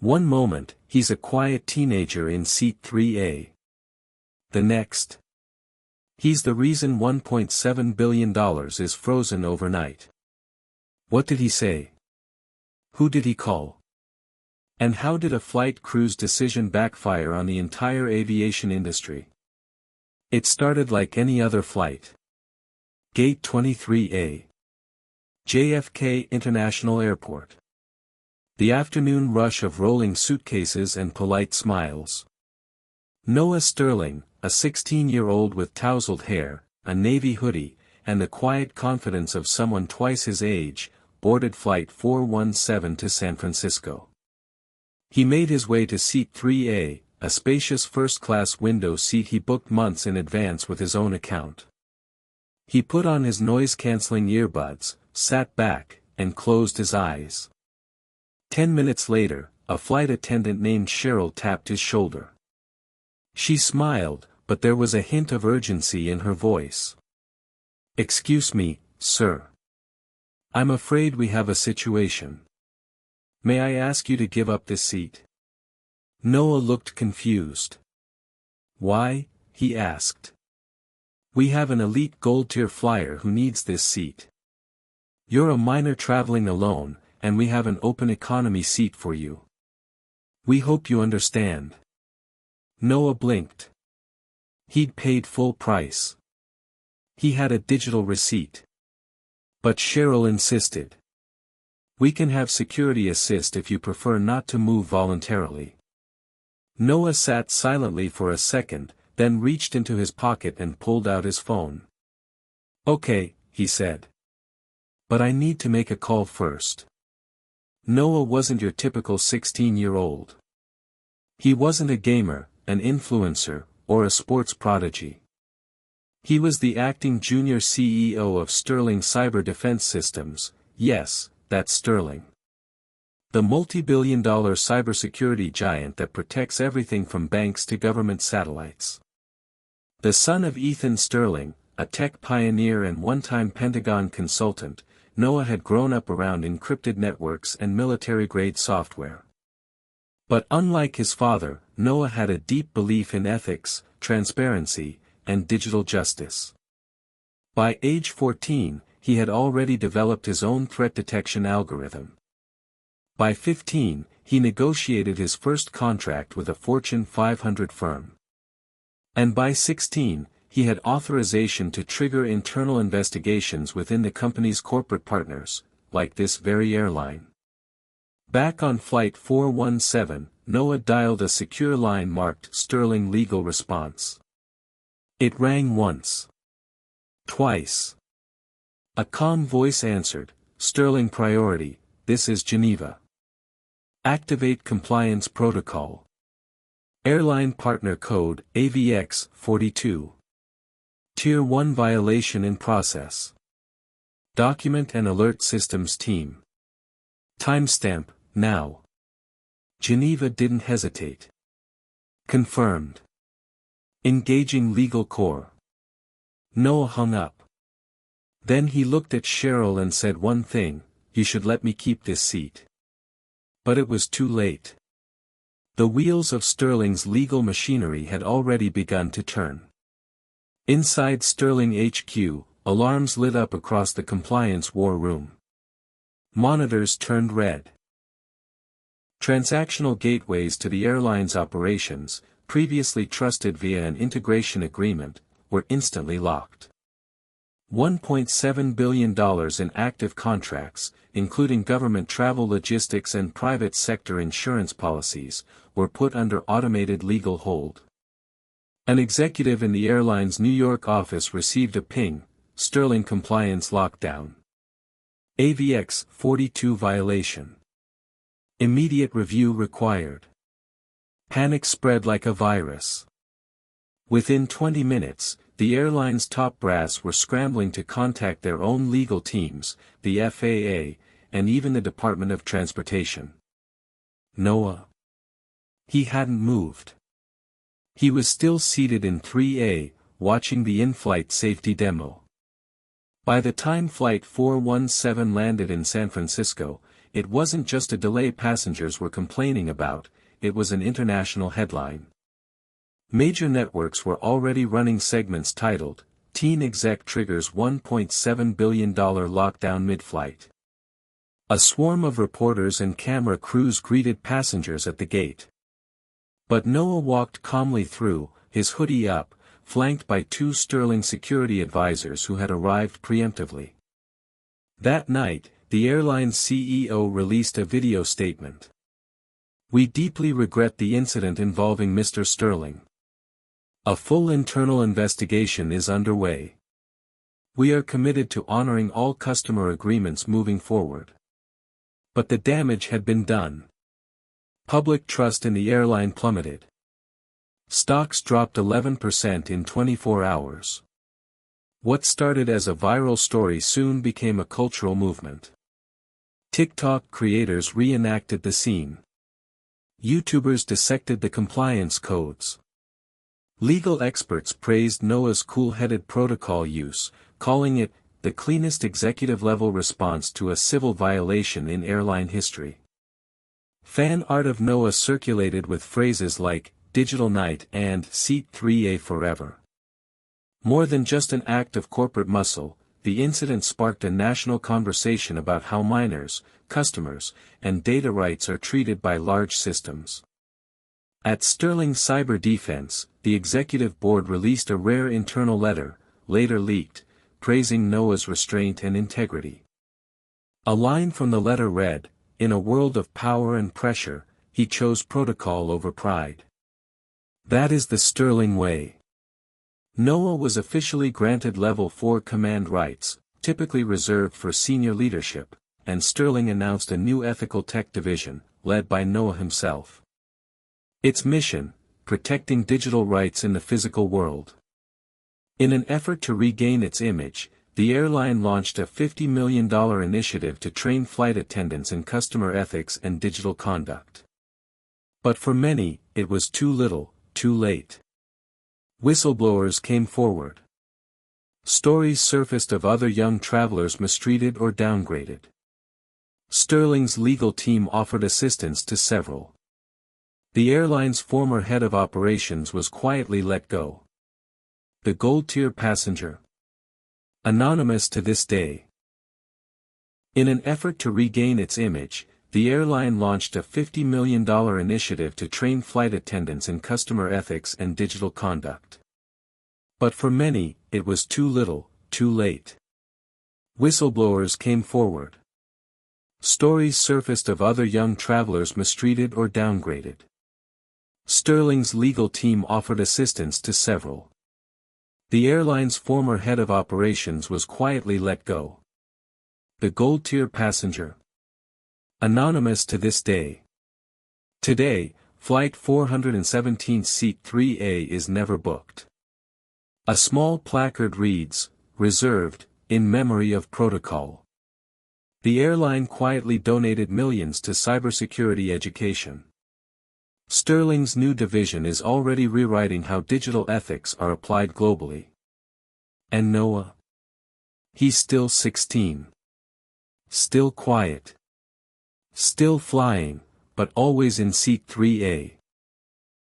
One moment, he's a quiet teenager in seat 3A. The next, he's the reason $1.7 billion is frozen overnight. What did he say? Who did he call? And how did a flight crew's decision backfire on the entire aviation industry? It started like any other flight. Gate 23A. JFK International Airport. The afternoon rush of rolling suitcases and polite smiles. Noah Sterling, a 16-year-old with tousled hair, a navy hoodie, and the quiet confidence of someone twice his age, boarded Flight 417 to San Francisco. He made his way to Seat 3A, a spacious first-class window seat he booked months in advance with his own account. He put on his noise-canceling earbuds, sat back, and closed his eyes. 10 minutes later, a flight attendant named Cheryl tapped his shoulder. She smiled, but there was a hint of urgency in her voice. "Excuse me, sir. I'm afraid we have a situation. May I ask you to give up this seat?" Noah looked confused. "Why?" he asked. "We have an elite gold-tier flyer who needs this seat. You're a minor traveling alone, and we have an open economy seat for you. We hope you understand." Noah blinked. He'd paid full price. He had a digital receipt. But Cheryl insisted. "We can have security assist if you prefer not to move voluntarily." Noah sat silently for a second, then reached into his pocket and pulled out his phone. "Okay," he said. "But I need to make a call first." Noah wasn't your typical 16-year-old. He wasn't a gamer, an influencer, or a sports prodigy. He was the acting junior CEO of Sterling Cyber Defense Systems. Yes, that's Sterling. The multi-billion-dollar cybersecurity giant that protects everything from banks to government satellites. The son of Ethan Sterling, a tech pioneer and one-time Pentagon consultant, Noah had grown up around encrypted networks and military-grade software. But unlike his father, Noah had a deep belief in ethics, transparency, and digital justice. By age 14, he had already developed his own threat detection algorithm. By 15, he negotiated his first contract with a Fortune 500 firm. And by 16, he had authorization to trigger internal investigations within the company's corporate partners, like this very airline. Back on Flight 417, Noah dialed a secure line marked Sterling Legal Response. It rang once. Twice. A calm voice answered, "Sterling Priority, this is Geneva. Activate Compliance Protocol. Airline Partner Code, AVX 42. Tier 1 Violation in Process. Document and Alert Systems Team. Timestamp, now." Geneva didn't hesitate. Confirmed. Engaging Legal Core. Noah hung up. Then he looked at Cheryl and said one thing, "You should let me keep this seat." But it was too late. The wheels of Sterling's legal machinery had already begun to turn. Inside Sterling HQ, alarms lit up across the compliance war room. Monitors turned red. Transactional gateways to the airline's operations, previously trusted via an integration agreement, were instantly locked. $1.7 billion in active contracts, including government travel logistics and private sector insurance policies, were put under automated legal hold. An executive in the airline's New York office received a ping, "Sterling Compliance Lockdown. AVX 42 Violation. Immediate review required." Panic spread like a virus. Within 20 minutes, the airline's top brass were scrambling to contact their own legal teams, the FAA, and even the Department of Transportation. Noah. He hadn't moved. He was still seated in 3A, watching the in-flight safety demo. By the time Flight 417 landed in San Francisco, it wasn't just a delay passengers were complaining about, it was an international headline. Major networks were already running segments titled, "Teen Exec Triggers $1.7 Billion Lockdown Mid-Flight." A swarm of reporters and camera crews greeted passengers at the gate. But Noah walked calmly through, his hoodie up, flanked by two sterling security advisors who had arrived preemptively. That night, the airline's CEO released a video statement. "We deeply regret the incident involving Mr. Sterling. A full internal investigation is underway. We are committed to honoring all customer agreements moving forward." But the damage had been done. Public trust in the airline plummeted. Stocks dropped 11% in 24 hours. What started as a viral story soon became a cultural movement. TikTok creators reenacted the scene. YouTubers dissected the compliance codes. Legal experts praised Noah's cool-headed protocol use, calling it the cleanest executive-level response to a civil violation in airline history. Fan art of Noah circulated with phrases like, "Digital Night" and "Seat 3A Forever." More than just an act of corporate muscle, the incident sparked a national conversation about how minors, customers, and data rights are treated by large systems. At Sterling Cyber Defense, the executive board released a rare internal letter, later leaked, praising Noah's restraint and integrity. A line from the letter read, "In a world of power and pressure, he chose protocol over pride. That is the Sterling way." Noah was officially granted Level 4 command rights, typically reserved for senior leadership, and Sterling announced a new ethical tech division, led by Noah himself. Its mission, protecting digital rights in the physical world. In an effort to regain its image, the airline launched a $50 million initiative to train flight attendants in customer ethics and digital conduct. But for many, it was too little, too late. Whistleblowers came forward. Stories surfaced of other young travelers mistreated or downgraded. Sterling's legal team offered assistance to several. The airline's former head of operations was quietly let go. The gold-tier passenger. Anonymous to this day. In an effort to regain its image, the airline launched a $50 million initiative to train flight attendants in customer ethics and digital conduct. But for many, it was too little, too late. Whistleblowers came forward. Stories surfaced of other young travelers mistreated or downgraded. Sterling's legal team offered assistance to several. The airline's former head of operations was quietly let go. The gold-tier passenger. Anonymous to this day. Today, Flight 417 Seat 3A is never booked. A small placard reads, "Reserved, in memory of protocol." The airline quietly donated millions to cybersecurity education. Sterling's new division is already rewriting how digital ethics are applied globally. And Noah? He's still 16. Still quiet. Still flying, but always in Seat 3A.